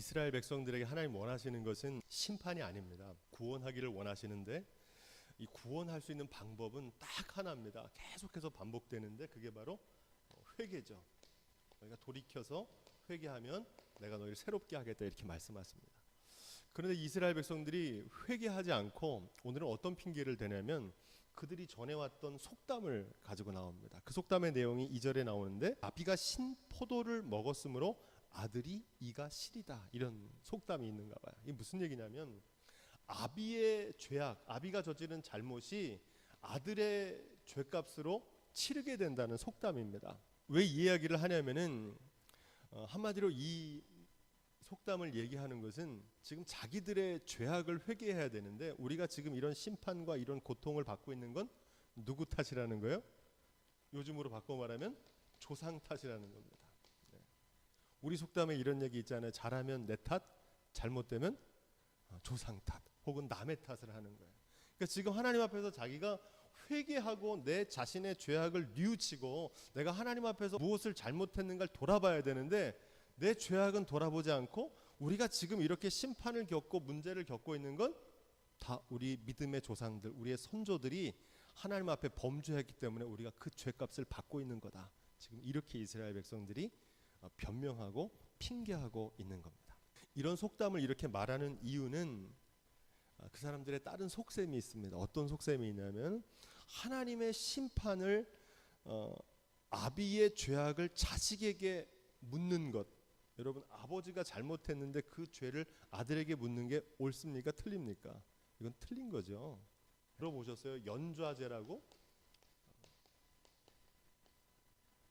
이스라엘 백성들에게 하나님 원하시는 것은 심판이 아닙니다. 구원하기를 원하시는데 이 구원할 수 있는 방법은 딱 하나입니다. 계속해서 반복되는데 그게 바로 회개죠. 너희가 돌이켜서 회개하면 내가 너희를 새롭게 하겠다 이렇게 말씀하십니다. 그런데 이스라엘 백성들이 회개하지 않고 오늘은 어떤 핑계를 대냐면 그들이 전해왔던 속담을 가지고 나옵니다. 그 속담의 내용이 2절에 나오는데 아비가 신 포도를 먹었으므로 아들이 이가 시리다, 이런 속담이 있는가 봐요. 이게 무슨 얘기냐면 아비의 죄악, 아비가 저지른 잘못이 아들의 죄값으로 치르게 된다는 속담입니다. 왜 이 이야기를 하냐면은 한마디로 이 속담을 얘기하는 것은 지금 자기들의 죄악을 회개해야 되는데 우리가 지금 이런 심판과 이런 고통을 받고 있는 건 누구 탓이라는 거예요? 요즘으로 바꿔 말하면 조상 탓이라는 겁니다. 우리 속담에 이런 얘기 있잖아요. 잘하면 내 탓, 잘못되면 조상 탓 혹은 남의 탓을 하는 거예요. 그러니까 지금 하나님 앞에서 자기가 회개하고 내 자신의 죄악을 뉘우치고 내가 하나님 앞에서 무엇을 잘못했는가를 돌아봐야 되는데 내 죄악은 돌아보지 않고 우리가 지금 이렇게 심판을 겪고 문제를 겪고 있는 건 다 우리 믿음의 조상들, 우리의 선조들이 하나님 앞에 범죄했기 때문에 우리가 그 죄값을 받고 있는 거다. 지금 이렇게 이스라엘 백성들이 변명하고 핑계하고 있는 겁니다. 이런 속담을 이렇게 말하는 이유는 그 사람들의 다른 속셈이 있습니다. 어떤 속셈이 있냐면 하나님의 심판을 아비의 죄악을 자식에게 묻는 것. 여러분, 아버지가 잘못했는데 그 죄를 아들에게 묻는 게 옳습니까? 틀립니까? 이건 틀린 거죠. 들어보셨어요? 연좌제라고?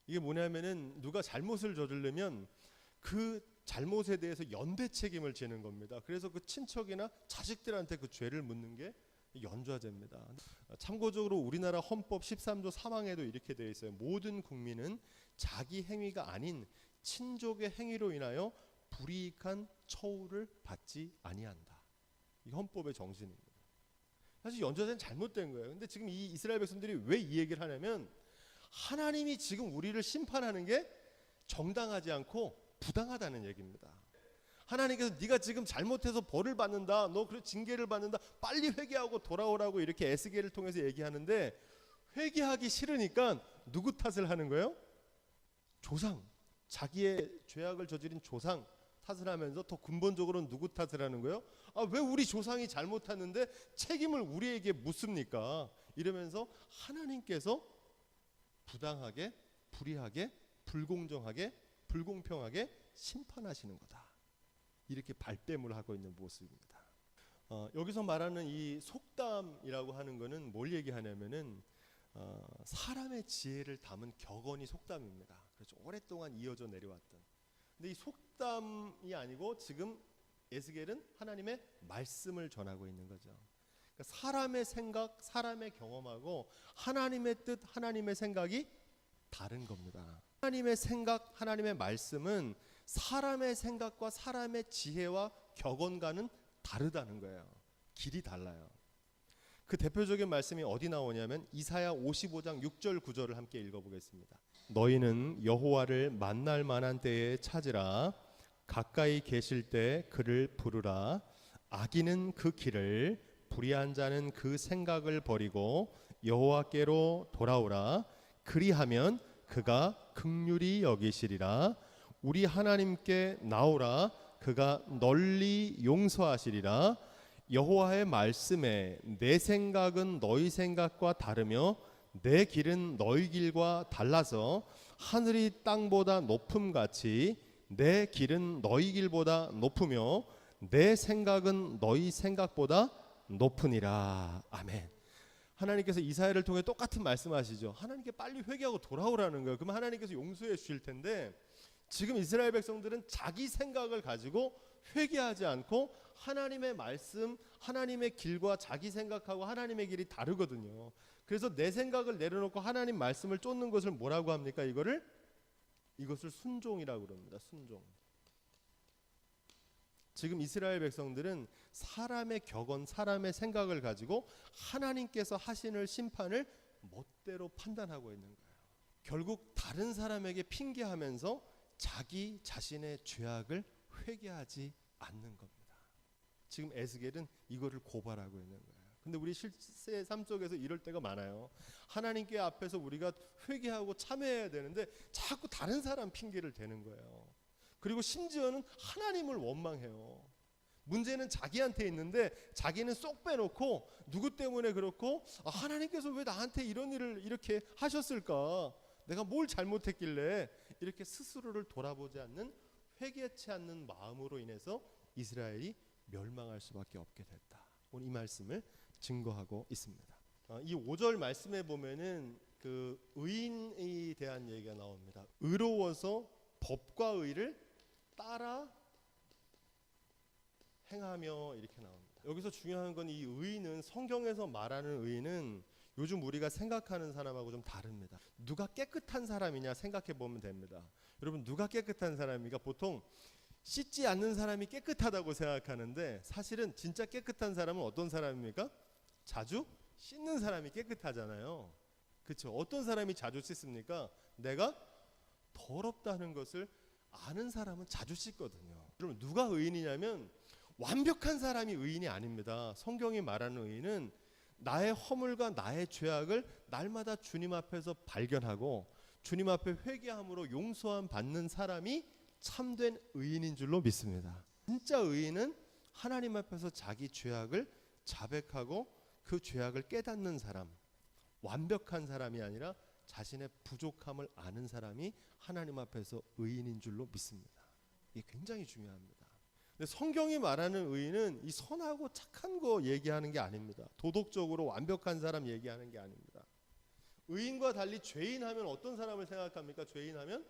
이게 뭐냐면은 누가 잘못을 저지르면 그 잘못에 대해서 연대 책임을 지는 겁니다. 그래서 그 친척이나 자식들한테 그 죄를 묻는 게 연좌제입니다. 참고적으로 우리나라 헌법 13조 3항에도 이렇게 되어 있어요. 모든 국민은 자기 행위가 아닌 친족의 행위로 인하여 불이익한 처우를 받지 아니한다. 이 헌법의 정신입니다. 사실 연좌제는 잘못된 거예요. 근데 지금 이 이스라엘 백성들이 왜 이 얘기를 하냐면 하나님이 지금 우리를 심판하는 게 정당하지 않고 부당하다는 얘기입니다. 하나님께서 네가 지금 잘못해서 벌을 받는다, 너 그래 징계를 받는다, 빨리 회개하고 돌아오라고 이렇게 에스겔을 통해서 얘기하는데 회개하기 싫으니까 누구 탓을 하는 거예요? 조상, 자기의 죄악을 저지른 조상 탓을 하면서 더 근본적으로는 누구 탓을 하는 거예요? 왜 우리 조상이 잘못했는데 책임을 우리에게 묻습니까? 이러면서 하나님께서 부당하게, 불의하게, 불공정하게, 불공평하게 심판하시는 거다. 이렇게 발뺌을 하고 있는 모습입니다. 여기서 말하는 이 속담이라고 하는 것은 뭘 얘기하냐면은 사람의 지혜를 담은 격언이 속담입니다. 그렇죠. 오랫동안 이어져 내려왔던. 근데 이 속담이 아니고 지금 에스겔은 하나님의 말씀을 전하고 있는 거죠. 그러니까 사람의 생각, 사람의 경험하고 하나님의 뜻, 하나님의 생각이 다른 겁니다. 하나님의 생각, 하나님의 말씀은 사람의 생각과 사람의 지혜와 격언과는 다르다는 거예요. 길이 달라요. 그 대표적인 말씀이 어디 나오냐면 이사야 55장 6절 9절을 함께 읽어보겠습니다. 너희는 여호와를 만날 만한 때에 찾으라. 가까이 계실 때 그를 부르라. 악인은 그 길을, 불의한 자는 그 생각을 버리고 여호와께로 돌아오라. 그리하면 그가 긍휼히 여기시리라. 우리 하나님께 나오라. 그가 널리 용서하시리라. 여호와의 말씀에 내 생각은 너희 생각과 다르며 내 길은 너희 길과 달라서 하늘이 땅보다 높음같이 내 길은 너희 길보다 높으며 내 생각은 너희 생각보다 높으니라. 아멘. 하나님께서 이사야를 통해 똑같은 말씀하시죠. 하나님께 빨리 회개하고 돌아오라는 거예요. 그러면 하나님께서 용서해 주실 텐데 지금 이스라엘 백성들은 자기 생각을 가지고 회개하지 않고 하나님의 말씀, 하나님의 길과 자기 생각하고 하나님의 길이 다르거든요. 그래서 내 생각을 내려놓고 하나님 말씀을 쫓는 것을 뭐라고 합니까? 이것을 순종이라고 그럽니다. 순종. 지금 이스라엘 백성들은 사람의 격언, 사람의 생각을 가지고 하나님께서 하시는 심판을 멋대로 판단하고 있는 거예요. 결국 다른 사람에게 핑계하면서 자기 자신의 죄악을 회개하지 않는 겁니다. 지금 에스겔은 이거를 고발하고 있는 거예요. 근데 우리 실제 삶 속에서 이럴 때가 많아요. 하나님께 앞에서 우리가 회개하고 참회해야 되는데 자꾸 다른 사람 핑계를 대는 거예요. 그리고 심지어는 하나님을 원망해요. 문제는 자기한테 있는데 자기는 쏙 빼놓고 누구 때문에 그렇고 하나님께서 왜 나한테 이런 일을 이렇게 하셨을까? 내가 뭘 잘못했길래 이렇게 스스로를 돌아보지 않는 회개치 않는 마음으로 인해서 이스라엘이 멸망할 수밖에 없게 됐다. 오늘 이 말씀을 증거하고 있습니다. 이 5절 말씀에 보면은 그 의인에 대한 얘기가 나옵니다. 의로워서 법과 의를 따라 행하며 이렇게 나옵니다. 여기서 중요한 건 이 의인은 성경에서 말하는 의인은 요즘 우리가 생각하는 사람하고 좀 다릅니다. 누가 깨끗한 사람이냐 생각해 보면 됩니다. 여러분 누가 깨끗한 사람입니까? 보통 씻지 않는 사람이 깨끗하다고 생각하는데 사실은 진짜 깨끗한 사람은 어떤 사람입니까? 자주 씻는 사람이 깨끗하잖아요. 그렇죠? 어떤 사람이 자주 씻습니까? 내가 더럽다는 것을 아는 사람은 자주 씻거든요. 여러분 누가 의인이냐면 완벽한 사람이 의인이 아닙니다. 성경이 말하는 의인은 나의 허물과 나의 죄악을 날마다 주님 앞에서 발견하고 주님 앞에 회개함으로 용서함 받는 사람이 참된 의인인 줄로 믿습니다. 진짜 의인은 하나님 앞에서 자기 죄악을 자백하고 그 죄악을 깨닫는 사람, 완벽한 사람이 아니라 자신의 부족함을 아는 사람이 하나님 앞에서 의인인 줄로 믿습니다. 이게 굉장히 중요합니다. 근데 성경이 말하는 의인은 이 선하고 착한 거 얘기하는 게 아닙니다. 도덕적으로 완벽한 사람 얘기하는 게 아닙니다. 의인과 달리 죄인하면 어떤 사람을 생각합니까? 죄인하면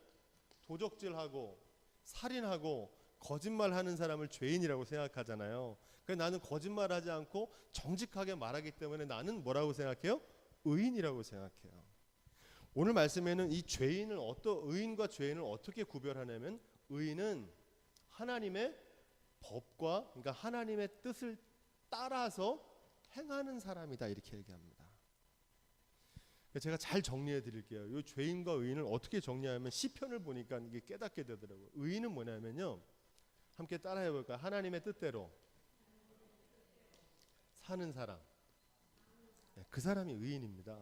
도적질하고 살인하고 거짓말하는 사람을 죄인이라고 생각하잖아요. 그래서 나는 거짓말하지 않고 정직하게 말하기 때문에 나는 뭐라고 생각해요? 의인이라고 생각해요. 오늘 말씀에는 이 죄인을 의인과 죄인을 어떻게 구별하냐면 의인은 하나님의 법과 그러니까 하나님의 뜻을 따라서 행하는 사람이다 이렇게 얘기합니다. 제가 잘 정리해 드릴게요. 이 죄인과 의인을 어떻게 정리하면 시편을 보니까 이게 깨닫게 되더라고요. 의인은 뭐냐면요. 함께 따라해 볼까요? 하나님의 뜻대로 사는 사람. 그 사람이 의인입니다.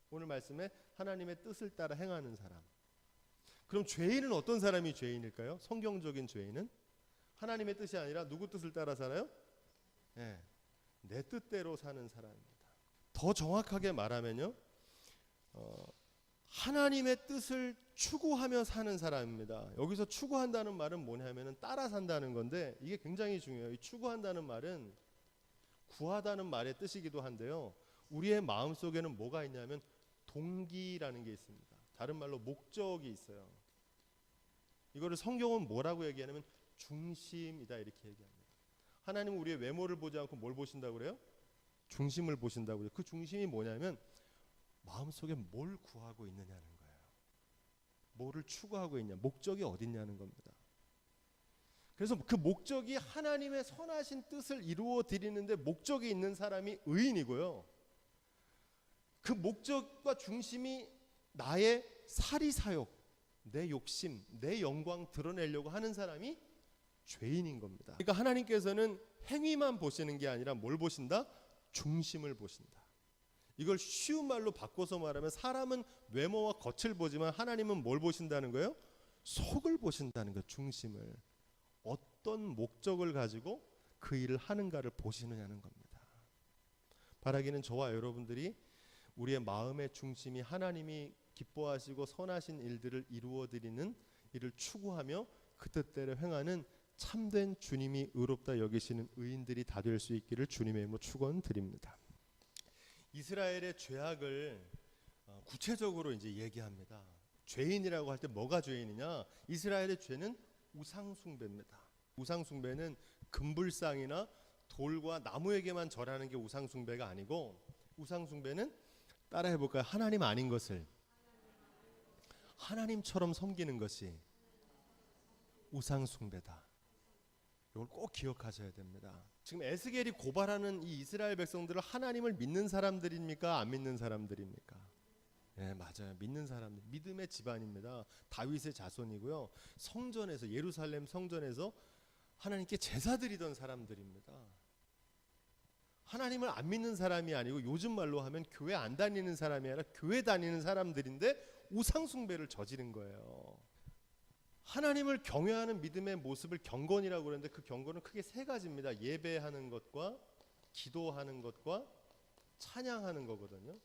오늘 말씀에 하나님의 뜻을 따라 행하는 사람. 그럼 죄인은 어떤 사람이 죄인일까요? 성경적인 죄인은 하나님의 뜻이 아니라 누구 뜻을 따라 살아요? 내 뜻대로 사는 사람입니다. 더 정확하게 말하면요. 하나님의 뜻을 추구하며 사는 사람입니다. 여기서 추구한다는 말은 뭐냐면 따라 산다는 건데 이게 굉장히 중요해요. 이 추구한다는 말은 구하다는 말의 뜻이기도 한데요. 우리의 마음속에는 뭐가 있냐면 동기라는 게 있습니다. 다른 말로 목적이 있어요. 이거를 성경은 뭐라고 얘기하냐면 중심이다 이렇게 얘기합니다. 하나님은 우리의 외모를 보지 않고 뭘 보신다고 그래요? 중심을 보신다고요. 그 중심이 뭐냐면 마음속에 뭘 구하고 있느냐는 거예요. 뭐를 추구하고 있냐, 목적이 어딨냐는 겁니다. 그래서 그 목적이 하나님의 선하신 뜻을 이루어 드리는데 목적이 있는 사람이 의인이고요. 그 목적과 중심이 나의 사리사욕, 내 욕심, 내 영광 드러내려고 하는 사람이 죄인인 겁니다. 그러니까 하나님께서는 행위만 보시는 게 아니라 뭘 보신다? 중심을 보신다. 이걸 쉬운 말로 바꿔서 말하면 사람은 외모와 겉을 보지만 하나님은 뭘 보신다는 거예요? 속을 보신다는 거예요. 중심을. 어떤 목적을 가지고 그 일을 하는가를 보시느냐는 겁니다. 바라기는 저와 여러분들이 우리의 마음의 중심이 하나님이 기뻐하시고 선하신 일들을 이루어드리는 일을 추구하며 그 뜻대로 행하는 참된 주님이 의롭다 여기시는 의인들이 다 될 수 있기를 주님의 이름으로 축원드립니다. 이스라엘의 죄악을 구체적으로 이제 얘기합니다. 죄인이라고 할 때 뭐가 죄인이냐? 이스라엘의 죄는 우상숭배입니다. 우상숭배는 금불상이나 돌과 나무에게만 절하는 게 우상숭배가 아니고 우상숭배는 따라해 볼까요? 하나님 아닌 것을 하나님처럼 섬기는 것이 우상숭배다. 이걸 꼭 기억하셔야 됩니다. 지금 에스겔이 고발하는 이 이스라엘 백성들은 하나님을 믿는 사람들입니까? 안 믿는 사람들입니까? 네, 맞아요. 믿는 사람들, 믿음의 집안입니다. 다윗의 자손이고요. 성전에서 예루살렘 성전에서 하나님께 제사 드리던 사람들입니다. 하나님을 안 믿는 사람이 아니고 요즘 말로 하면 교회 안 다니는 사람이 아니라 교회 다니는 사람들인데 우상 숭배를 저지른 거예요. 하나님을 경외하는 믿음의 모습을 경건이라고 그러는데 그 경건은 크게 세 가지입니다. 예배하는 것과 기도하는 것과 찬양하는 거거든요.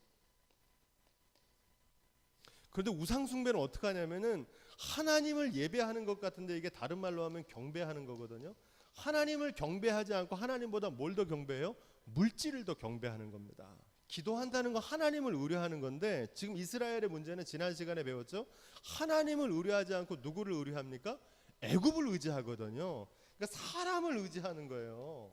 그런데 우상 숭배는 어떻게 하냐면은 하나님을 예배하는 것 같은데 이게 다른 말로 하면 경배하는 거거든요. 하나님을 경배하지 않고 하나님보다 뭘 더 경배해요? 물질을 더 경배하는 겁니다. 기도한다는 건 하나님을 의뢰하는 건데 지금 이스라엘의 문제는 지난 시간에 배웠죠. 하나님을 의뢰하지 않고 누구를 의뢰합니까? 애굽을 의지하거든요. 그러니까 사람을 의지하는 거예요.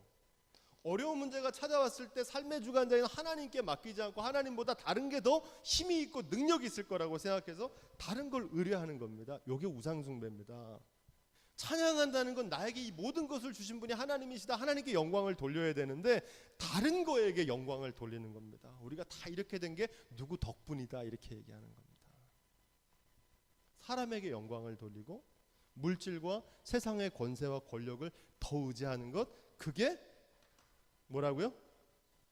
어려운 문제가 찾아왔을 때 삶의 주관자인 하나님께 맡기지 않고 하나님보다 다른 게 더 힘이 있고 능력이 있을 거라고 생각해서 다른 걸 의뢰하는 겁니다. 이게 우상 숭배입니다. 찬양한다는 건 나에게 이 모든 것을 주신 분이 하나님이시다. 하나님께 영광을 돌려야 되는데 다른 거에게 영광을 돌리는 겁니다. 우리가 다 이렇게 된 게 누구 덕분이다 이렇게 얘기하는 겁니다. 사람에게 영광을 돌리고 물질과 세상의 권세와 권력을 더 의지하는 것, 그게 뭐라고요?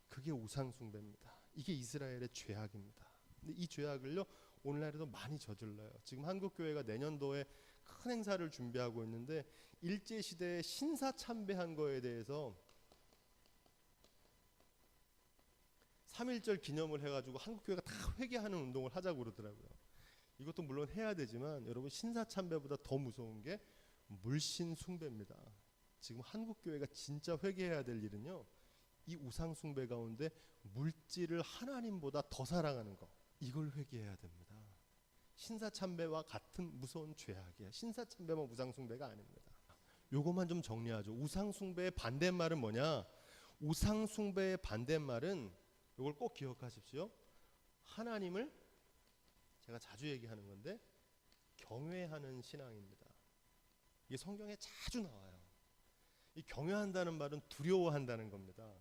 그게 우상 숭배입니다. 이게 이스라엘의 죄악입니다. 근데 이 죄악을요 오늘날에도 많이 저질러요. 지금 한국 교회가 내년도에 큰 행사를 준비하고 있는데 일제 시대에 신사 참배한 거에 대해서 3.1절 기념을 해가지고 한국 교회가 다 회개하는 운동을 하자고 그러더라고요. 이것도 물론 해야 되지만 여러분 신사 참배보다 더 무서운 게 물신 숭배입니다. 지금 한국 교회가 진짜 회개해야 될 일은요, 이 우상 숭배 가운데 물질을 하나님보다 더 사랑하는 거, 이걸 회개해야 됩니다. 신사참배와 같은 무서운 죄악이에요. 신사참배만 우상숭배가 아닙니다. 요것만 좀 정리하죠. 우상숭배의 반대말은 뭐냐? 우상숭배의 반대말은 요걸 꼭 기억하십시오. 하나님을, 제가 자주 얘기하는 건데, 경외하는 신앙입니다. 이게 성경에 자주 나와요. 이 경외한다는 말은 두려워한다는 겁니다.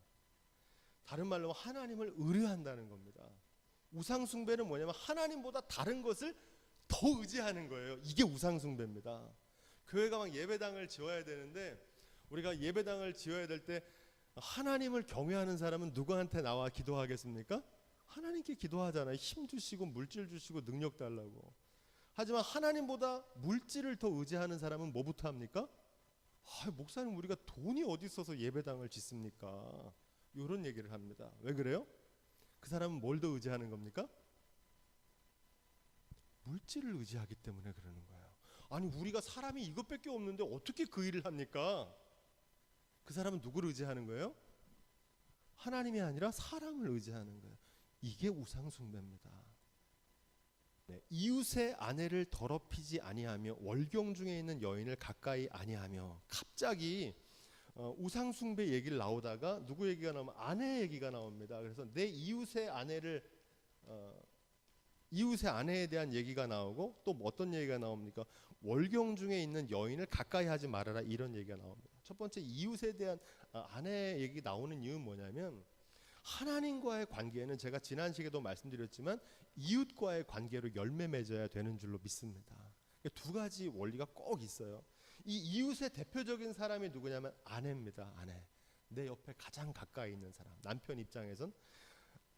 다른 말로 하나님을 의뢰한다는 겁니다. 우상숭배는 뭐냐면 하나님보다 다른 것을 더 의지하는 거예요. 이게 우상숭배입니다. 교회가 막 예배당을 지어야 되는데 우리가 예배당을 지어야 될 때 하나님을 경외하는 사람은 누구한테 나와 기도하겠습니까? 하나님께 기도하잖아요. 힘 주시고 물질 주시고 능력 달라고. 하지만 하나님보다 물질을 더 의지하는 사람은 뭐부터 합니까? 목사님 우리가 돈이 어디 있어서 예배당을 짓습니까? 이런 얘기를 합니다. 왜 그래요? 그 사람은 뭘 더 의지하는 겁니까? 물질을 의지하기 때문에 그러는 거예요. 아니 우리가 사람이 이것밖에 없는데 어떻게 그 일을 합니까? 그 사람은 누구를 의지하는 거예요? 하나님이 아니라 사람을 의지하는 거예요. 이게 우상숭배입니다. 네, 이웃의 아내를 더럽히지 아니하며 월경 중에 있는 여인을 가까이 아니하며. 갑자기 우상숭배 얘기를 나오다가 누구 얘기가 나오면 아내 얘기가 나옵니다. 그래서 내 이웃의 아내를 이웃의 아내에 대한 얘기가 나오고 또 어떤 얘기가 나옵니까? 월경 중에 있는 여인을 가까이 하지 말아라, 이런 얘기가 나옵니다. 첫 번째 이웃에 대한 아내 얘기 나오는 이유는 뭐냐면 하나님과의 관계는 제가 지난 시간에도 말씀드렸지만 이웃과의 관계로 열매 맺어야 되는 줄로 믿습니다. 두 가지 원리가 꼭 있어요. 이 이웃의 대표적인 사람이 누구냐면 아내입니다. 아내. 내 옆에 가장 가까이 있는 사람. 남편 입장에선,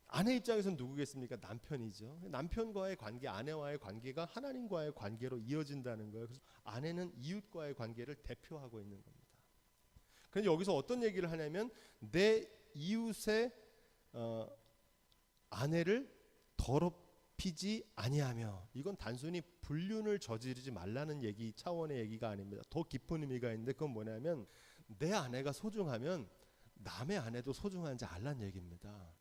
아내 입장에선 누구겠습니까? 남편이죠. 남편과의 관계, 아내와의 관계가 하나님과의 관계로 이어진다는 거예요. 그래서 아내는 이웃과의 관계를 대표하고 있는 겁니다. 그런데 여기서 어떤 얘기를 하냐면 내 이웃의 아내를 더럽히지 아니하며, 이건 단순히 불륜을 저지르지 말라는 얘기 차원의 얘기가 아닙니다. 더 깊은 의미가 있는데 그건 뭐냐면 내 아내가 소중하면 남의 아내도 소중한지 알란 얘기입니다.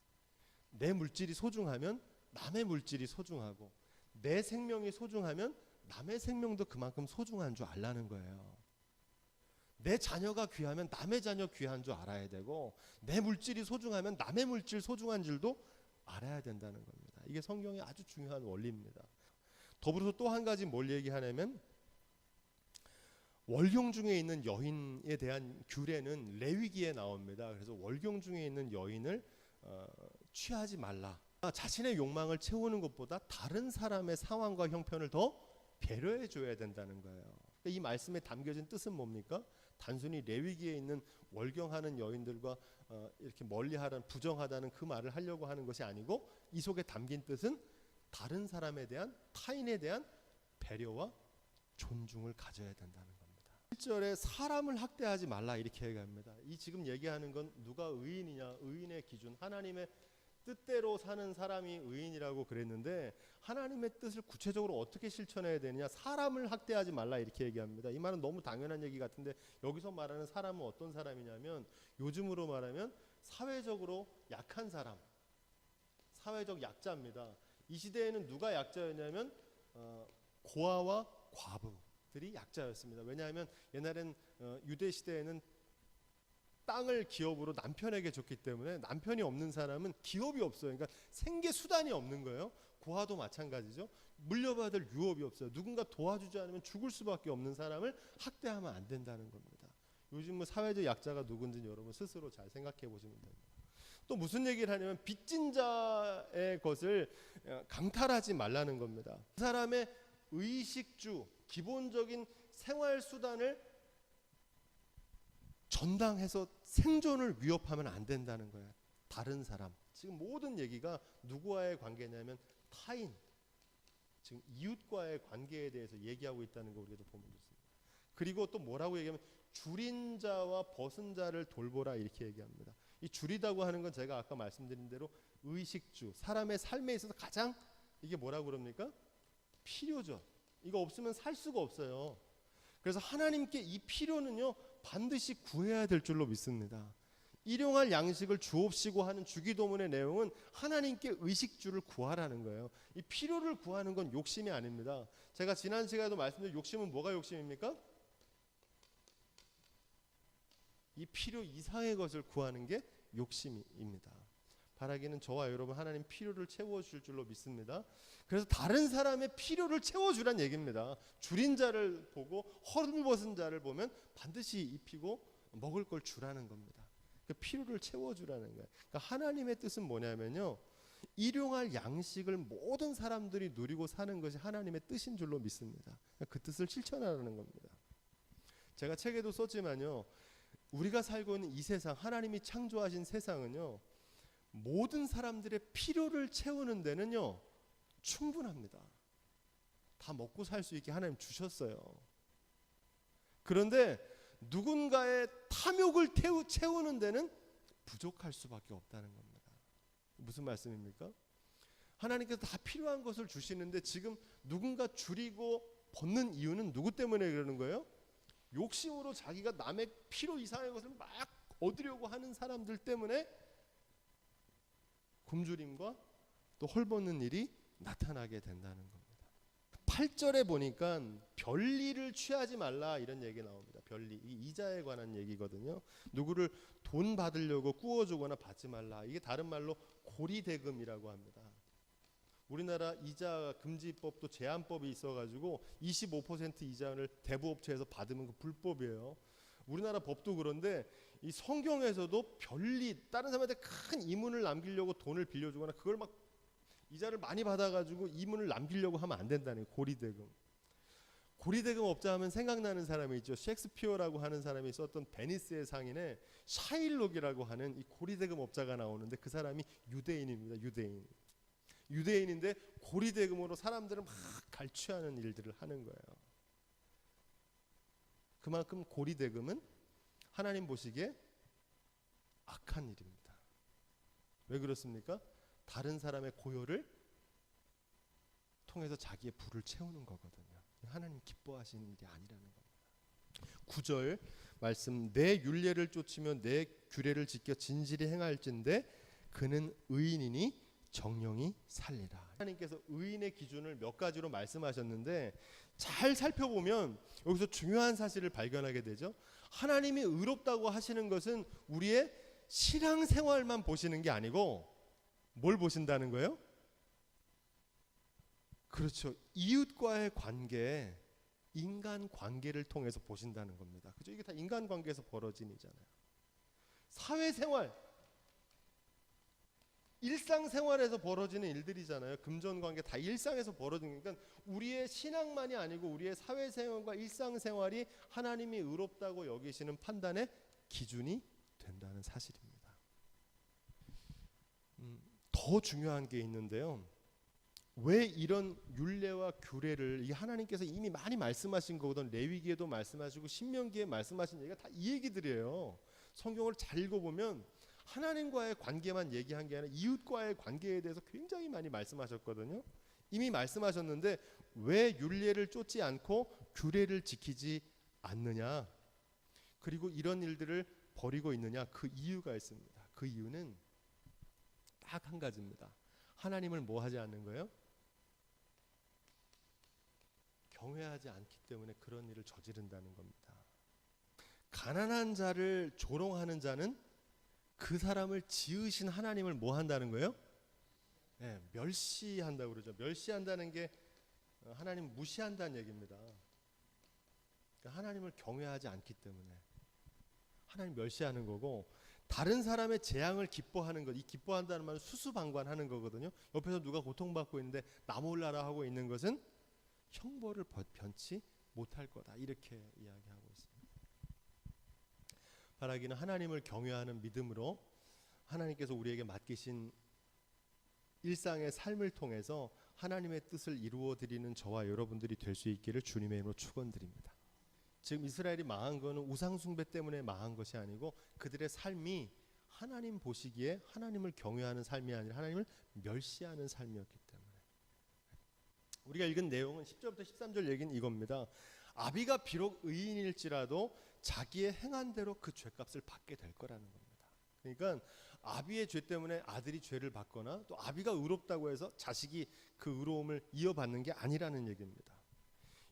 내 물질이 소중하면 남의 물질이 소중하고 내 생명이 소중하면 남의 생명도 그만큼 소중한 줄 알라는 거예요. 내 자녀가 귀하면 남의 자녀 귀한 줄 알아야 되고 내 물질이 소중하면 남의 물질 소중한 줄도 알아야 된다는 겁니다. 이게 성경의 아주 중요한 원리입니다. 더불어서 또 한 가지 뭘 얘기하냐면 월경 중에 있는 여인에 대한 규례는 레위기에 나옵니다. 그래서 월경 중에 있는 여인을 취하지 말라. 자신의 욕망을 채우는 것보다 다른 사람의 상황과 형편을 더 배려해 줘야 된다는 거예요. 이 말씀에 담겨진 뜻은 뭡니까? 단순히 레위기에 있는 월경하는 여인들과 이렇게 멀리하라는 부정하다는 그 말을 하려고 하는 것이 아니고 이 속에 담긴 뜻은 다른 사람에 대한 타인에 대한 배려와 존중을 가져야 된다는 겁니다. 1절에 사람을 학대하지 말라 이렇게 얘기합니다. 이 지금 얘기하는 건 누가 의인이냐, 의인의 기준, 하나님의 뜻대로 사는 사람이 의인이라고 그랬는데 하나님의 뜻을 구체적으로 어떻게 실천해야 되느냐, 사람을 학대하지 말라 이렇게 얘기합니다. 이 말은 너무 당연한 얘기 같은데 여기서 말하는 사람은 어떤 사람이냐면 요즘으로 말하면 사회적으로 약한 사람, 사회적 약자입니다. 이 시대에는 누가 약자였냐면 고아와 과부들이 약자였습니다. 왜냐하면 옛날엔 유대 시대에는 땅을 기업으로 남편에게 줬기 때문에 남편이 없는 사람은 기업이 없어요. 그러니까 생계 수단이 없는 거예요. 고아도 마찬가지죠. 물려받을 유업이 없어요. 누군가 도와주지 않으면 죽을 수밖에 없는 사람을 학대하면 안 된다는 겁니다. 요즘 뭐 사회적 약자가 누군지 여러분 스스로 잘 생각해 보시면 됩니다. 또 무슨 얘기를 하냐면 빚진 자의 것을 강탈하지 말라는 겁니다. 그 사람의 의식주, 기본적인 생활 수단을 전당해서 생존을 위협하면 안 된다는 거예요. 다른 사람. 지금 모든 얘기가 누구와의 관계냐면 타인, 지금 이웃과의 관계에 대해서 얘기하고 있다는 거 우리가 보면 좋습니다. 그리고 또 뭐라고 얘기하면 줄인 자와 벗은 자를 돌보라 이렇게 얘기합니다. 이 줄이다고 하는 건 제가 아까 말씀드린 대로 의식주, 사람의 삶에 있어서 가장 이게 뭐라고 그럽니까? 필요죠. 이거 없으면 살 수가 없어요. 그래서 하나님께 이 필요는요 반드시 구해야 될 줄로 믿습니다. 일용할 양식을 주옵시고 하는 주기도문의 내용은 하나님께 의식주를 구하라는 거예요. 이 필요를 구하는 건 욕심이 아닙니다. 제가 지난 시간에도 말씀드린 욕심은 뭐가 욕심입니까? 이 필요 이상의 것을 구하는 게 욕심입니다. 바라기는 저와 여러분 하나님 필요를 채워줄 줄로 믿습니다. 그래서 다른 사람의 필요를 채워주란 얘기입니다. 줄인 자를 보고 헐벗은 자를 보면 반드시 입히고 먹을 걸 주라는 겁니다. 그 필요를 채워주라는 거예요. 그러니까 하나님의 뜻은 뭐냐면요, 일용할 양식을 모든 사람들이 누리고 사는 것이 하나님의 뜻인 줄로 믿습니다. 그 뜻을 실천하라는 겁니다. 제가 책에도 썼지만요, 우리가 살고 있는 이 세상, 하나님이 창조하신 세상은요 모든 사람들의 필요를 채우는 데는요 충분합니다. 다 먹고 살 수 있게 하나님 주셨어요. 그런데 누군가의 탐욕을 채우는 데는 부족할 수밖에 없다는 겁니다. 무슨 말씀입니까? 하나님께서 다 필요한 것을 주시는데 지금 누군가 줄이고 벗는 이유는 누구 때문에 그러는 거예요? 욕심으로 자기가 남의 필요 이상의 것을 막 얻으려고 하는 사람들 때문에 굶주림과 또 헐벗는 일이 나타나게 된다는 겁니다. 8절에 보니까 별리를 취하지 말라 이런 얘기 나옵니다. 별리, 이 이자에 관한 얘기거든요. 누구를 돈 받으려고 꾸어주거나 받지 말라. 이게 다른 말로 고리대금이라고 합니다. 우리나라 이자 금지법도 제한법이 있어가지고 25% 이자를 대부업체에서 받으면 그 불법이에요. 우리나라 법도 그런데 이 성경에서도 별리, 다른 사람한테 큰 이문을 남기려고 돈을 빌려주거나 그걸 막 이자를 많이 받아가지고 이문을 남기려고 하면 안 된다는 거예요. 고리대금. 고리대금 업자 하면 생각나는 사람이 있죠. 셰익스피어라고 하는 사람이 썼던 베니스의 상인에 샤일록이라고 하는 이 고리대금 업자가 나오는데 그 사람이 유대인입니다. 유대인인데 고리대금으로 사람들을 막 갈취하는 일들을 하는 거예요. 그만큼 고리대금은 하나님 보시기에 악한 일입니다. 왜 그렇습니까? 다른 사람의 고요를 통해서 자기의 부를 채우는 거거든요. 하나님 기뻐하시는 일이 아니라는 겁니다. 9절 말씀, 내 율례를 쫓으며 내 규례를 지켜 진실히 행할진대 그는 의인이니 정령이 살리라. 하나님께서 의인의 기준을 몇 가지로 말씀하셨는데 잘 살펴보면 여기서 중요한 사실을 발견하게 되죠. 하나님이 의롭다고 하시는 것은 우리의 신앙생활만 보시는 게 아니고 뭘 보신다는 거예요? 그렇죠. 이웃과의 관계, 인간 관계를 통해서 보신다는 겁니다. 그죠? 이게 다 인간 관계에서 벌어진 일이잖아요. 사회생활, 일상생활에서 벌어지는 일들이잖아요. 금전관계 다 일상에서 벌어지는, 그러니까 우리의 신앙만이 아니고 우리의 사회생활과 일상생활이 하나님이 의롭다고 여기시는 판단의 기준이 된다는 사실입니다. 더 중요한 게 있는데요. 왜 이런 율례와 규례를, 이 하나님께서 이미 많이 말씀하신 거거든. 레위기에도 말씀하시고 신명기에 말씀하신 얘기가 다 이 얘기들이에요. 성경을 잘 읽어보면 하나님과의 관계만 얘기한 게 아니라 이웃과의 관계에 대해서 굉장히 많이 말씀하셨거든요. 이미 말씀하셨는데 왜 율례를 쫓지 않고 규례를 지키지 않느냐, 그리고 이런 일들을 벌이고 있느냐, 그 이유가 있습니다. 그 이유는 딱 한 가지입니다. 하나님을 뭐 하지 않는 거예요? 경외하지 않기 때문에 그런 일을 저지른다는 겁니다. 가난한 자를 조롱하는 자는 그 사람을 지으신 하나님을 뭐 한다는 거예요? 네, 멸시한다고 그러죠. 멸시한다는 게 하나님 무시한다는 얘기입니다. 그러니까 하나님을 경외하지 않기 때문에 하나님 멸시하는 거고, 다른 사람의 재앙을 기뻐하는 것, 이 기뻐한다는 말은 수수방관하는 거거든요. 옆에서 누가 고통받고 있는데 나 몰라라 하고 있는 것은 형벌을 변치 못할 거다, 이렇게 이야기하고 있습니다. 바라기는 하나님을 경외하는 믿음으로 하나님께서 우리에게 맡기신 일상의 삶을 통해서 하나님의 뜻을 이루어 드리는 저와 여러분들이 될 수 있기를 주님의 이름으로 축원드립니다. 지금 이스라엘이 망한 거는 우상 숭배 때문에 망한 것이 아니고 그들의 삶이 하나님 보시기에 하나님을 경외하는 삶이 아니라 하나님을 멸시하는 삶이었기 때문에. 우리가 읽은 내용은 10절부터 13절 얘기는 이겁니다. 아비가 비록 의인일지라도 자기의 행한 대로 그 죄값을 받게 될 거라는 겁니다. 그러니까 아비의 죄 때문에 아들이 죄를 받거나 또 아비가 의롭다고 해서 자식이 그 의로움을 이어받는 게 아니라는 얘기입니다.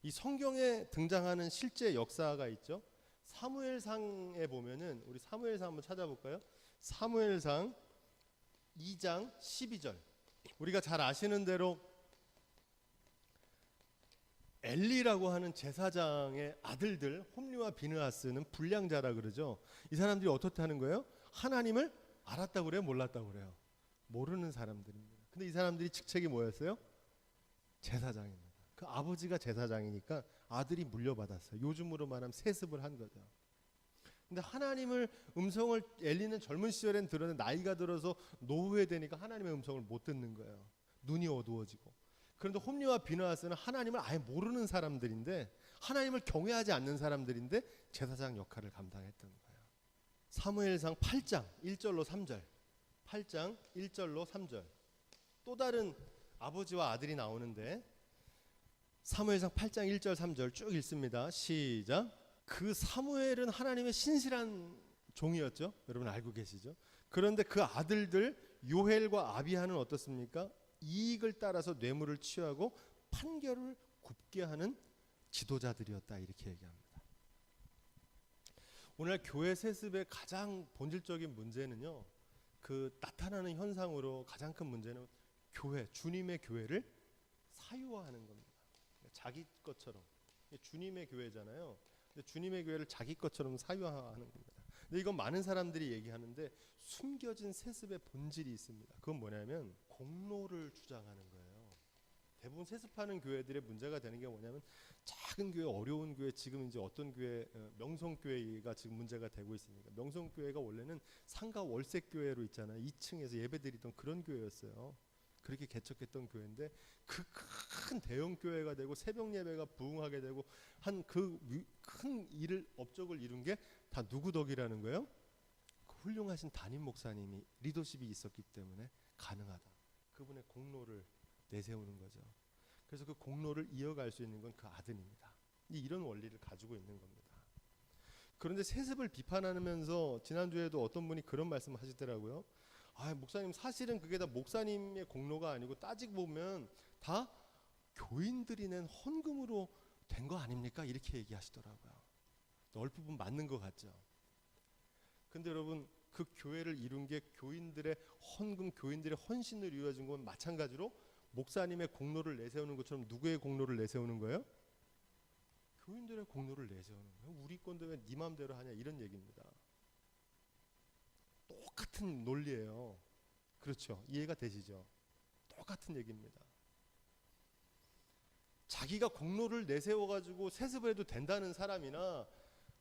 이 성경에 등장하는 실제 역사가 있죠. 사무엘상에 보면은, 우리 사무엘상 한번 찾아볼까요? 사무엘상 2장 12절. 우리가 잘 아시는 대로 엘리라고 하는 제사장의 아들들 홈리와 비느하스는 불량자라 그러죠. 이 사람들이 어떻게 하는 거예요? 하나님을 알았다고 그래요? 몰랐다고 그래요? 모르는 사람들입니다. 근데 이 사람들이 직책이 뭐였어요? 제사장입니다. 그 아버지가 제사장이니까 아들이 물려받았어요. 요즘으로 말하면 세습을 한 거죠. 근데 하나님을 음성을 엘리는 젊은 시절엔 들었는데 나이가 들어서 노후에 되니까 하나님의 음성을 못 듣는 거예요. 눈이 어두워지고. 그런데 홈리와 비느하스는 하나님을 아예 모르는 사람들인데, 하나님을 경외하지 않는 사람들인데 제사장 역할을 감당했던 거예요. 사무엘상 8장 1절로 3절. 8장 1절로 3절. 또 다른 아버지와 아들이 나오는데 사무엘상 8장 1절 3절 쭉 읽습니다. 시작. 그 사무엘은 하나님의 신실한 종이었죠. 여러분 알고 계시죠? 그런데 그 아들들 요엘과 아비하는 어떻습니까? 이익을 따라서 뇌물을 취하고 판결을 굽게 하는 지도자들이었다, 이렇게 얘기합니다. 오늘 교회 세습의 가장 본질적인 문제는요, 그 나타나는 현상으로 가장 큰 문제는 교회, 주님의 교회를 사유화하는 겁니다. 자기 것처럼. 주님의 교회잖아요. 근데 주님의 교회를 자기 것처럼 사유화하는 겁니다. 근데 이건 많은 사람들이 얘기하는데 숨겨진 세습의 본질이 있습니다. 그건 뭐냐면 공로를 주장하는 거예요. 대부분 세습하는 교회들의 문제가 되는 게 뭐냐면, 작은 교회, 어려운 교회, 지금 이제 어떤 교회, 명성교회가 지금 문제가 되고 있으니까. 명성교회가 원래는 상가 월색 교회로 있잖아요. 2층에서 예배드리던 그런 교회였어요. 그렇게 개척했던 교회인데 그 큰 대형 교회가 되고 새벽 예배가 부흥하게 되고 한 그 큰 일을, 업적을 이룬 게 다 누구 덕이라는 거예요? 그 훌륭하신 담임 목사님이 리더십이 있었기 때문에 가능하다. 그분의 공로를 내세우는 거죠. 그래서 그 공로를 이어갈 수 있는 건 그 아들입니다. 이런 원리를 가지고 있는 겁니다. 그런데 세습을 비판하면서 지난주에도 어떤 분이 그런 말씀을 하시더라고요. 아, 목사님, 사실은 그게 다 목사님의 공로가 아니고 따지고 보면 다 교인들이 낸 헌금으로 된 거 아닙니까? 이렇게 얘기하시더라고요. 얼핏 보면 맞는 것 같죠. 근데 여러분, 그 교회를 이룬 게 교인들의 헌금, 교인들의 헌신을 이루어진 건 마찬가지로 목사님의 공로를 내세우는 것처럼 누구의 공로를 내세우는 거예요? 교인들의 공로를 내세우는 거예요. 우리 건데 왜 네 맘대로 하냐, 이런 얘기입니다. 똑같은 논리예요. 그렇죠. 이해가 되시죠? 똑같은 얘기입니다. 자기가 공로를 내세워가지고 세습을 해도 된다는 사람이나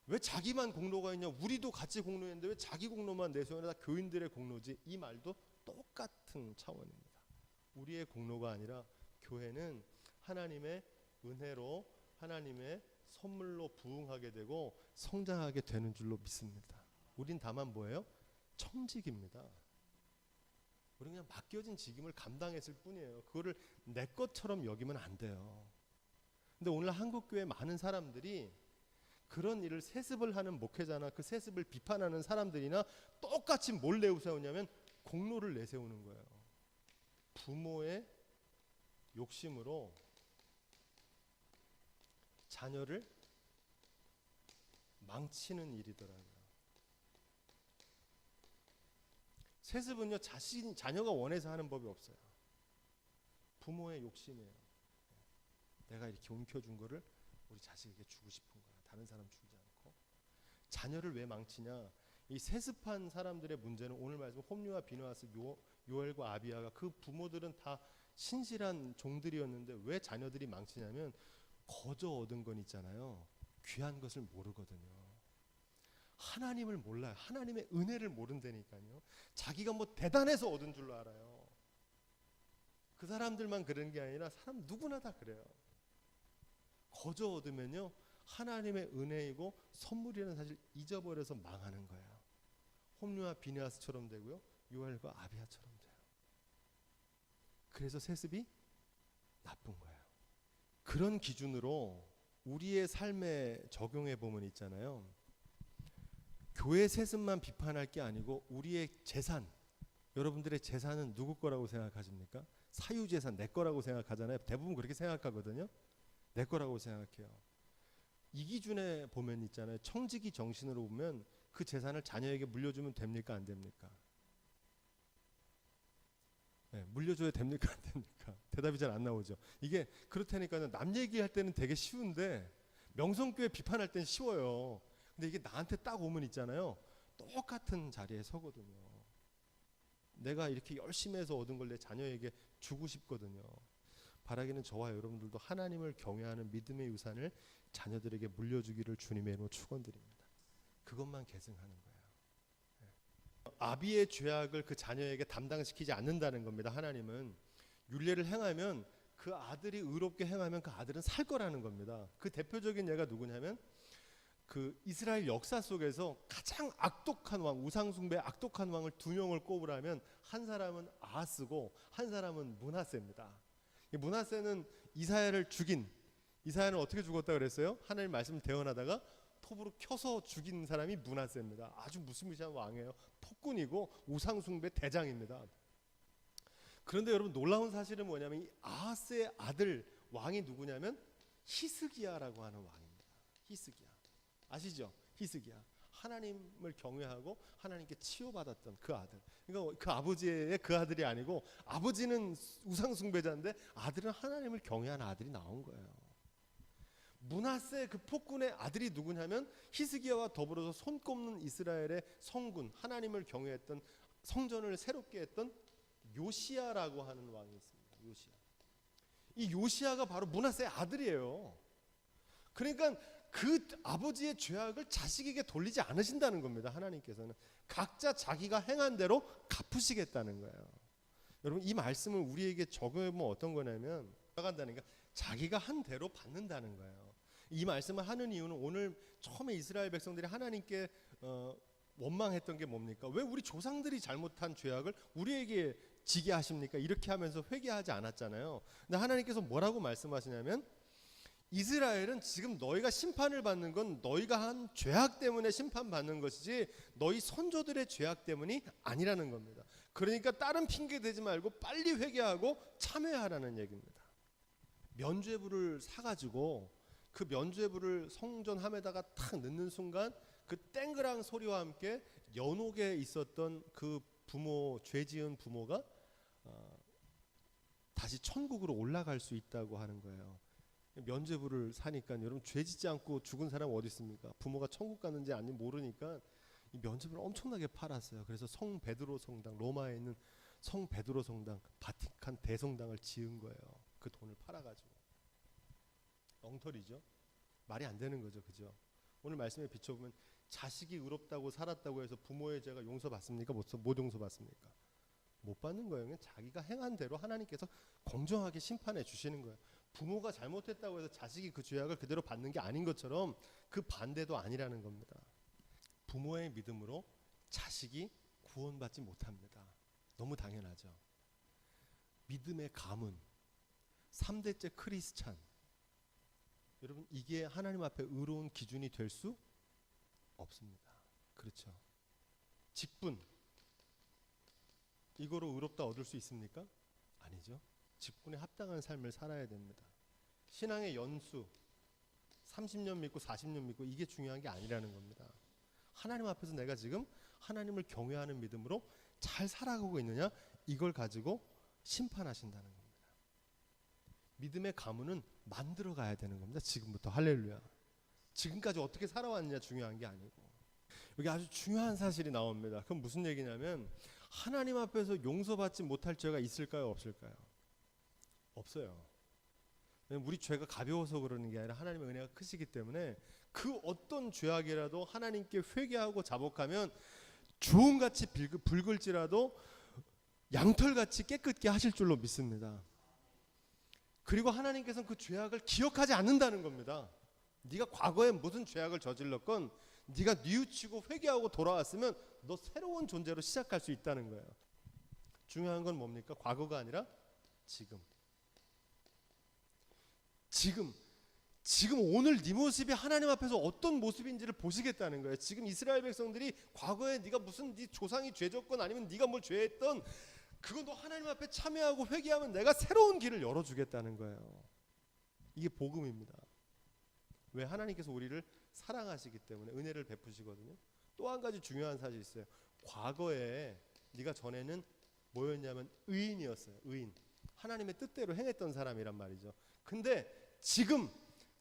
왜 자기만 공로가 있냐, 우리도 같이 공로했는데 왜 자기 공로만 내세우냐, 다 교인들의 공로지, 이 말도 똑같은 차원입니다. 우리의 공로가 아니라 교회는 하나님의 은혜로, 하나님의 선물로 부흥하게 되고 성장하게 되는 줄로 믿습니다. 우린 다만 뭐예요? 청직입니다. 우리는 그냥 맡겨진 직임을 감당했을 뿐이에요. 그거를 내 것처럼 여기면 안 돼요. 근데 오늘 한국교회 많은 사람들이 그런 일을, 세습을 하는 목회자나 그 세습을 비판하는 사람들이나 똑같이 뭘 내세우냐면 공로를 내세우는 거예요. 부모의 욕심으로 자녀를 망치는 일이더라고요. 세습은요, 자녀가 원해서 하는 법이 없어요. 부모의 욕심이에요. 내가 이렇게 움켜준 거를 우리 자식에게 주고 싶은 거야. 다른 사람 주지 않고. 자녀를 왜 망치냐? 이 세습한 사람들의 문제는 오늘 말씀 홈리와 비느하스, 요엘과 아비야가, 그 부모들은 다 신실한 종들이었는데 왜 자녀들이 망치냐면 거저 얻은 건 있잖아요. 귀한 것을 모르거든요. 하나님을 몰라요. 하나님의 은혜를 모른다니까요. 자기가 뭐 대단해서 얻은 줄로 알아요. 그 사람들만 그런 게 아니라 사람 누구나 다 그래요. 거저 얻으면요, 하나님의 은혜이고 선물이라는 사실 잊어버려서 망하는 거예요. 홈리와 비느하스처럼 되고요, 요엘과 아비야처럼 돼요. 그래서 세습이 나쁜 거예요. 그런 기준으로 우리의 삶에 적용해 보면 있잖아요. 교회 세습만 비판할 게 아니고 우리의 재산, 여러분들의 재산은 누구 거라고 생각하십니까? 사유재산 내 거라고 생각하잖아요. 대부분 그렇게 생각하거든요. 내 거라고 생각해요. 이 기준에 보면 있잖아요. 청지기 정신으로 보면 그 재산을 자녀에게 물려주면 됩니까? 안 됩니까? 네, 물려줘야 됩니까? 안 됩니까? 대답이 잘 안 나오죠. 이게 그렇다니까요. 남 얘기할 때는 되게 쉬운데 명성교회 비판할 때는 쉬워요. 근데 이게 나한테 딱 오면 있잖아요. 똑같은 자리에 서거든요. 내가 이렇게 열심히 해서 얻은 걸 내 자녀에게 주고 싶거든요. 바라기는 저와 여러분들도 하나님을 경외하는 믿음의 유산을 자녀들에게 물려주기를 주님의 이름으로 축원드립니다. 그것만 계승하는 거예요. 아비의 죄악을 그 자녀에게 담당시키지 않는다는 겁니다. 하나님은 율례를 행하면, 그 아들이 의롭게 행하면 그 아들은 살 거라는 겁니다. 그 대표적인 예가 누구냐면 그 이스라엘 역사 속에서 가장 악독한 왕, 우상숭배 악독한 왕을 두 명을 꼽으라면 한 사람은 아하스고 한 사람은 므낫세입니다. 므낫세는 이사야를 죽인, 이사야는 어떻게 죽었다 그랬어요? 하나님 말씀을 대언하다가 톱으로 켜서 죽인 사람이 므낫세입니다. 아주 무시무시한 왕이에요. 폭군이고 우상숭배 대장입니다. 그런데 여러분 놀라운 사실은 뭐냐면 이 아하스의 아들 왕이 누구냐면 히스기야라고 하는 왕입니다. 히스기야. 아시죠? 히스기야. 하나님을 경외하고 하나님께 치유받았던 그 아들. 그러니까 그 아버지의 그 아들이 아니고, 아버지는 우상숭배자인데 아들은 하나님을 경외하는 아들이 나온 거예요. 므낫세 그 폭군의 아들이 누구냐면 히스기야와 더불어서 손꼽는 이스라엘의 성군, 하나님을 경외했던, 성전을 새롭게 했던 요시야라고 하는 왕이 있습니다. 요시야. 이 요시야가 바로 므낫세의 아들이에요. 그러니까 그 아버지의 죄악을 자식에게 돌리지 않으신다는 겁니다. 하나님께서는 각자 자기가 행한 대로 갚으시겠다는 거예요. 여러분 이 말씀을 우리에게 적용해보면 어떤 거냐면, 나간다니까 자기가 한 대로 받는다는 거예요. 이 말씀을 하는 이유는 오늘 처음에 이스라엘 백성들이 하나님께 원망했던 게 뭡니까? 왜 우리 조상들이 잘못한 죄악을 우리에게 지게 하십니까? 이렇게 하면서 회개하지 않았잖아요. 근데 하나님께서 뭐라고 말씀하시냐면, 이스라엘은 지금 너희가 심판을 받는 건 너희가 한 죄악 때문에 심판받는 것이지 너희 선조들의 죄악 때문이 아니라는 겁니다. 그러니까 다른 핑계 대지 말고 빨리 회개하고 참회하라는 얘기입니다. 면죄부를 사가지고 그 면죄부를 성전함에다가 탁 넣는 순간 그 땡그랑 소리와 함께 연옥에 있었던 그 부모, 죄 지은 부모가 다시 천국으로 올라갈 수 있다고 하는 거예요. 면죄부를 사니까 여러분 죄 짓지 않고 죽은 사람 어디 있습니까? 부모가 천국 갔는지 아닌지 모르니까 이 면죄부를 엄청나게 팔았어요. 그래서 성 베드로 성당, 로마에 있는 성 베드로 성당, 바티칸 대성당을 지은 거예요. 그 돈을 팔아가지고. 엉터리죠. 말이 안 되는 거죠, 그죠? 오늘 말씀에 비춰보면 자식이 의롭다고 살았다고 해서 부모의 죄가 용서받습니까? 못 용서받습니까? 못 받는 거예요. 그냥 자기가 행한 대로 하나님께서 공정하게 심판해 주시는 거예요. 부모가 잘못했다고 해서 자식이 그 죄악을 그대로 받는 게 아닌 것처럼 그 반대도 아니라는 겁니다. 부모의 믿음으로 자식이 구원받지 못합니다. 너무 당연하죠. 믿음의 가문, 3대째 크리스찬, 여러분 이게 하나님 앞에 의로운 기준이 될 수 없습니다. 그렇죠. 직분, 이거로 의롭다 얻을 수 있습니까? 아니죠. 직분에 합당한 삶을 살아야 됩니다. 신앙의 연수, 30년 믿고 40년 믿고 이게 중요한 게 아니라는 겁니다. 하나님 앞에서 내가 지금 하나님을 경외하는 믿음으로 잘 살아가고 있느냐, 이걸 가지고 심판하신다는 겁니다. 믿음의 가문은 만들어 가야 되는 겁니다. 지금부터. 할렐루야. 지금까지 어떻게 살아왔느냐 중요한 게 아니고. 여기 아주 중요한 사실이 나옵니다. 그건 무슨 얘기냐면 하나님 앞에서 용서받지 못할 죄가 있을까요, 없을까요? 없어요. 우리 죄가 가벼워서 그러는 게 아니라 하나님의 은혜가 크시기 때문에 그 어떤 죄악이라도 하나님께 회개하고 자복하면 주홍같이 붉을지라도 양털같이 깨끗게 하실 줄로 믿습니다. 그리고 하나님께서는 그 죄악을 기억하지 않는다는 겁니다. 네가 과거에 무슨 죄악을 저질렀건 네가 뉘우치고 회개하고 돌아왔으면 너 새로운 존재로 시작할 수 있다는 거예요. 중요한 건 뭡니까? 과거가 아니라 지금. 지금 오늘 네 모습이 하나님 앞에서 어떤 모습인지를 보시겠다는 거예요. 지금 이스라엘 백성들이 과거에 네가 무슨 네 조상이 죄졌건 아니면 네가 뭘 죄했던 그건 너 하나님 앞에 참여하고 회개하면 내가 새로운 길을 열어주겠다는 거예요. 이게 복음입니다. 왜? 하나님께서 우리를 사랑하시기 때문에 은혜를 베푸시거든요. 또 한 가지 중요한 사실이 있어요. 과거에 네가 전에는 뭐였냐면 의인이었어요. 의인. 하나님의 뜻대로 행했던 사람이란 말이죠. 근데 지금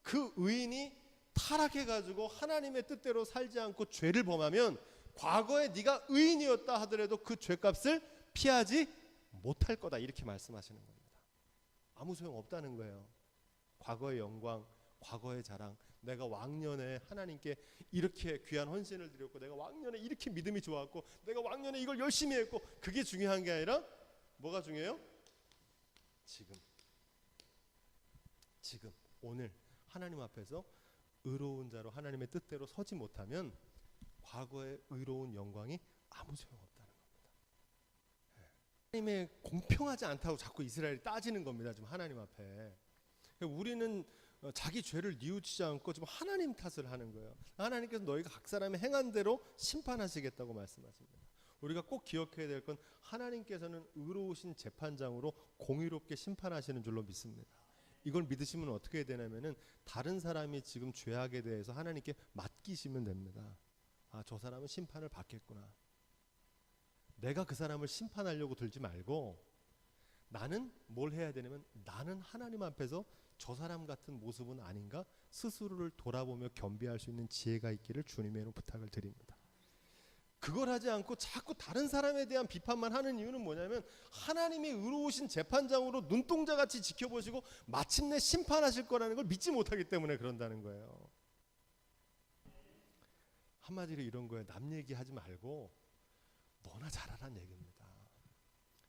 그 의인이 타락해가지고 하나님의 뜻대로 살지 않고 죄를 범하면 과거에 네가 의인이었다 하더라도 그 죄값을 피하지 못할 거다, 이렇게 말씀하시는 겁니다. 아무 소용 없다는 거예요. 과거의 영광, 과거의 자랑, 내가 왕년에 하나님께 이렇게 귀한 헌신을 드렸고 내가 왕년에 이렇게 믿음이 좋았고 내가 왕년에 이걸 열심히 했고 그게 중요한 게 아니라 뭐가 중요해요? 지금 오늘 하나님 앞에서 의로운 자로 하나님의 뜻대로 서지 못하면 과거의 의로운 영광이 아무 소용없다는 겁니다. 하나님의 공평하지 않다고 자꾸 이스라엘이 따지는 겁니다. 지금 하나님 앞에. 우리는 자기 죄를 뉘우치지 않고 지금 하나님 탓을 하는 거예요. 하나님께서 너희가 각 사람의 행한 대로 심판하시겠다고 말씀하십니다. 우리가 꼭 기억해야 될 건 하나님께서는 의로우신 재판장으로 공의롭게 심판하시는 줄로 믿습니다. 이걸 믿으시면 어떻게 해야 되냐면은 다른 사람이 지금 죄악에 대해서 하나님께 맡기시면 됩니다. 아, 저 사람은 심판을 받겠구나. 내가 그 사람을 심판하려고 들지 말고 나는 뭘 해야 되냐면 나는 하나님 앞에서 저 사람 같은 모습은 아닌가 스스로를 돌아보며 겸비할 수 있는 지혜가 있기를 주님의 이름으로 부탁을 드립니다. 그걸 하지 않고 자꾸 다른 사람에 대한 비판만 하는 이유는 뭐냐면 하나님이 의로우신 재판장으로 눈동자같이 지켜보시고 마침내 심판하실 거라는 걸 믿지 못하기 때문에 그런다는 거예요. 한마디로 이런 거예요. 남 얘기하지 말고 너나 잘하란 얘기입니다.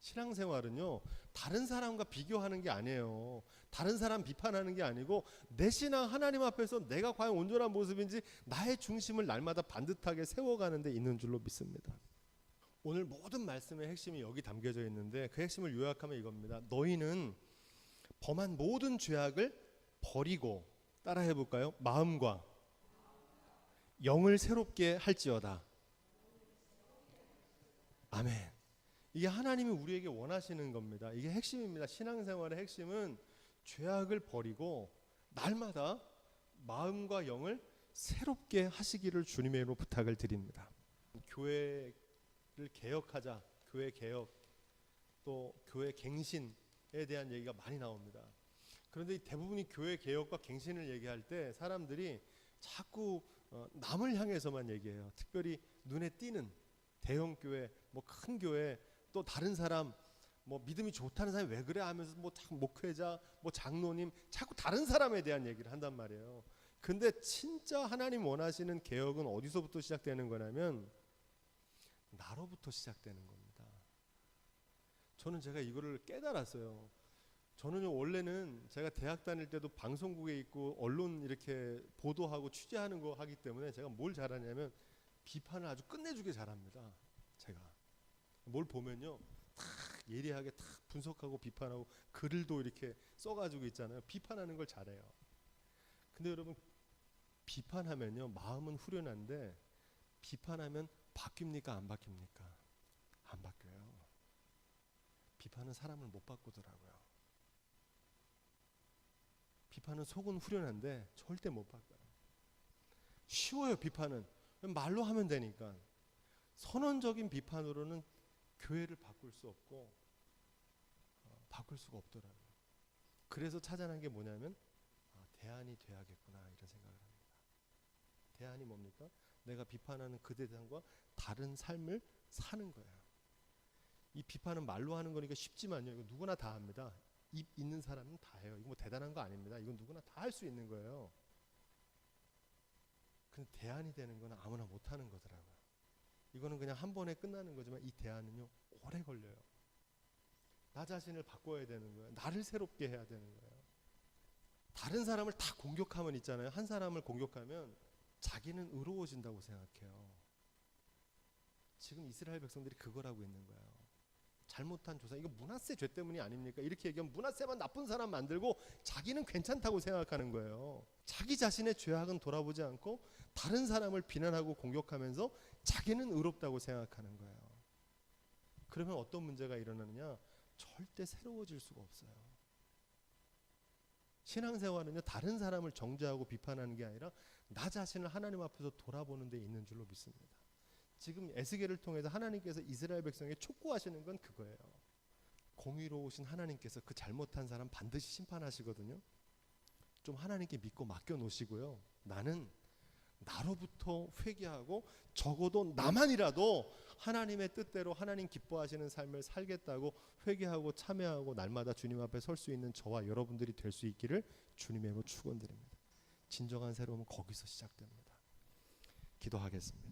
신앙생활은요 다른 사람과 비교하는 게 아니에요. 다른 사람 비판하는 게 아니고 내 신앙 하나님 앞에서 내가 과연 온전한 모습인지 나의 중심을 날마다 반듯하게 세워가는 데 있는 줄로 믿습니다. 오늘 모든 말씀의 핵심이 여기 담겨져 있는데 그 핵심을 요약하면 이겁니다. 너희는 범한 모든 죄악을 버리고 따라 해볼까요? 마음과 영을 새롭게 할지어다. 아멘. 이게 하나님이 우리에게 원하시는 겁니다. 이게 핵심입니다. 신앙생활의 핵심은 죄악을 버리고 날마다 마음과 영을 새롭게 하시기를 주님의 이름으로 부탁을 드립니다. 교회를 개혁하자, 교회 개혁, 또 교회 갱신에 대한 얘기가 많이 나옵니다. 그런데 대부분이 교회 개혁과 갱신을 얘기할 때 사람들이 자꾸 남을 향해서만 얘기해요. 특별히 눈에 띄는 대형 교회, 뭐 큰 교회, 또 다른 사람 뭐 믿음이 좋다는 사람이 왜 그래 하면서 뭐 목회자, 뭐 장로님 자꾸 다른 사람에 대한 얘기를 한단 말이에요. 근데 진짜 하나님 원하시는 개혁은 어디서부터 시작되는 거냐면 나로부터 시작되는 겁니다. 저는 제가 이거를 깨달았어요. 저는 원래는 제가 대학 다닐 때도 방송국에 있고 언론 이렇게 보도하고 취재하는 거 하기 때문에 제가 뭘 잘하냐면 비판을 아주 끝내주게 잘합니다. 제가 뭘 보면요 탁 예리하게 탁 분석하고 비판하고 글도 이렇게 써가지고 있잖아요. 비판하는 걸 잘해요. 근데 여러분 비판하면요 마음은 후련한데 비판하면 바뀝니까 안 바뀝니까? 안 바뀌어요. 비판은 사람을 못 바꾸더라고요. 비판은 속은 후련한데 절대 못 바꿔요. 쉬워요. 비판은 말로 하면 되니까. 선언적인 비판으로는 교회를 바꿀 수 없고 바꿀 수가 없더라고요. 그래서 찾아낸 게 뭐냐면 대안이 돼야겠구나 이런 생각을 합니다. 대안이 뭡니까? 내가 비판하는 그 대상과 다른 삶을 사는 거예요. 이 비판은 말로 하는 거니까 쉽지만요. 이거 누구나 다 합니다. 입 있는 사람은 다 해요. 이거 뭐 대단한 거 아닙니다. 이건 누구나 다 할 수 있는 거예요. 근데 대안이 되는 건 아무나 못 하는 거더라고요. 이거는 그냥 한 번에 끝나는 거지만 이 대안은요 오래 걸려요. 나 자신을 바꿔야 되는 거예요. 나를 새롭게 해야 되는 거예요. 다른 사람을 다 공격하면 있잖아요. 한 사람을 공격하면 자기는 의로워진다고 생각해요. 지금 이스라엘 백성들이 그걸 하고 있는 거예요. 잘못한 조상, 이거 므낫세 죄 때문이 아닙니까? 이렇게 얘기하면 므낫세만 나쁜 사람 만들고 자기는 괜찮다고 생각하는 거예요. 자기 자신의 죄악은 돌아보지 않고 다른 사람을 비난하고 공격하면서 자기는 의롭다고 생각하는 거예요. 그러면 어떤 문제가 일어나느냐? 절대 새로워질 수가 없어요. 신앙생활은요 다른 사람을 정죄하고 비판하는 게 아니라 나 자신을 하나님 앞에서 돌아보는 데 있는 줄로 믿습니다. 지금 에스겔을 통해서 하나님께서 이스라엘 백성에게 촉구하시는 건 그거예요. 공의로우신 하나님께서 그 잘못한 사람 반드시 심판하시거든요. 좀 하나님께 믿고 맡겨 놓으시고요. 나는 나로부터 회개하고 적어도 나만이라도 하나님의 뜻대로 하나님 기뻐하시는 삶을 살겠다고 회개하고 참여하고 날마다 주님 앞에 설 수 있는 저와 여러분들이 될 수 있기를 주님의 이름으로 축원드립니다. 진정한 새로움은 거기서 시작됩니다. 기도하겠습니다.